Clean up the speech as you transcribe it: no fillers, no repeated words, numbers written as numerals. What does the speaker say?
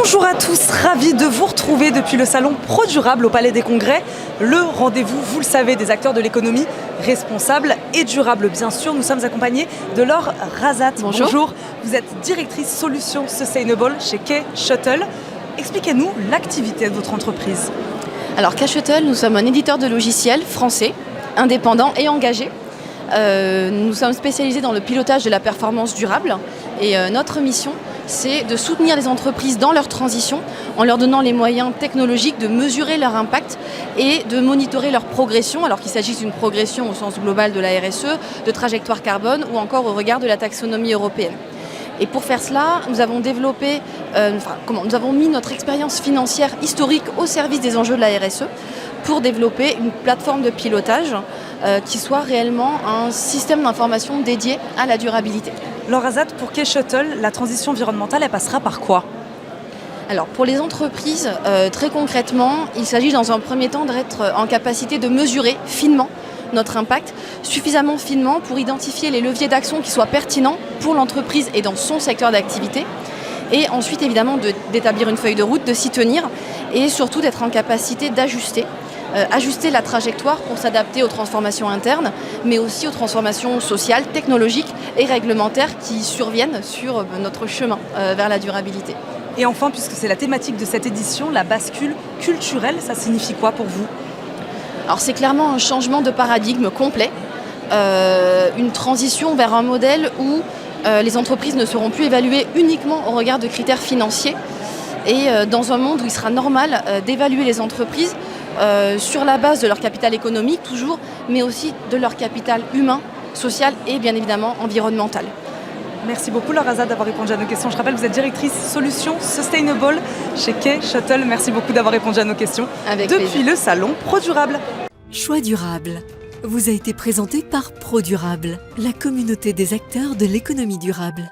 Bonjour à tous, ravi de vous retrouver depuis le salon ProDurable au Palais des Congrès. Le rendez-vous, vous le savez, des acteurs de l'économie responsable et durable. Bien sûr, nous sommes accompagnés de Laure Razat. Bonjour. Vous êtes directrice Solutions Sustainable chez K-Shuttle. Expliquez-nous l'activité de votre entreprise. Alors K-Shuttle, nous sommes un éditeur de logiciels français, indépendant et engagé. Nous sommes spécialisés dans le pilotage de la performance durable et notre mission, c'est de soutenir les entreprises dans leur transition en leur donnant les moyens technologiques de mesurer leur impact et de monitorer leur progression, alors qu'il s'agisse d'une progression au sens global de la RSE, de trajectoire carbone ou encore au regard de la taxonomie européenne. Et pour faire cela, nous avons développé, nous avons mis notre expérience financière historique au service des enjeux de la RSE pour développer une plateforme de pilotage qui soit réellement un système d'information dédié à la durabilité. Laure Razat, pour K-Shuttle, la transition environnementale, elle passera par quoi ? Alors pour les entreprises, très concrètement, il s'agit dans un premier temps d'être en capacité de mesurer finement notre impact, suffisamment finement pour identifier les leviers d'action qui soient pertinents pour l'entreprise et dans son secteur d'activité. Et ensuite, évidemment, d'établir une feuille de route, de s'y tenir et surtout d'être en capacité d'ajuster la trajectoire pour s'adapter aux transformations internes, mais aussi aux transformations sociales, technologiques et réglementaires qui surviennent sur notre chemin vers la durabilité. Et enfin, puisque c'est la thématique de cette édition, la bascule culturelle, ça signifie quoi pour vous ? Alors c'est clairement un changement de paradigme complet, une transition vers un modèle où les entreprises ne seront plus évaluées uniquement au regard de critères financiers et dans un monde où il sera normal d'évaluer les entreprises sur la base de leur capital économique toujours, mais aussi de leur capital humain, social et bien évidemment environnemental. Merci beaucoup Laure Razat d'avoir répondu à nos questions. Je rappelle que vous êtes directrice Solutions Sustainable chez K-Shuttle. Merci beaucoup d'avoir répondu à nos questions depuis le salon ProDurable. Choix durable vous a été présenté par ProDurable, la communauté des acteurs de l'économie durable.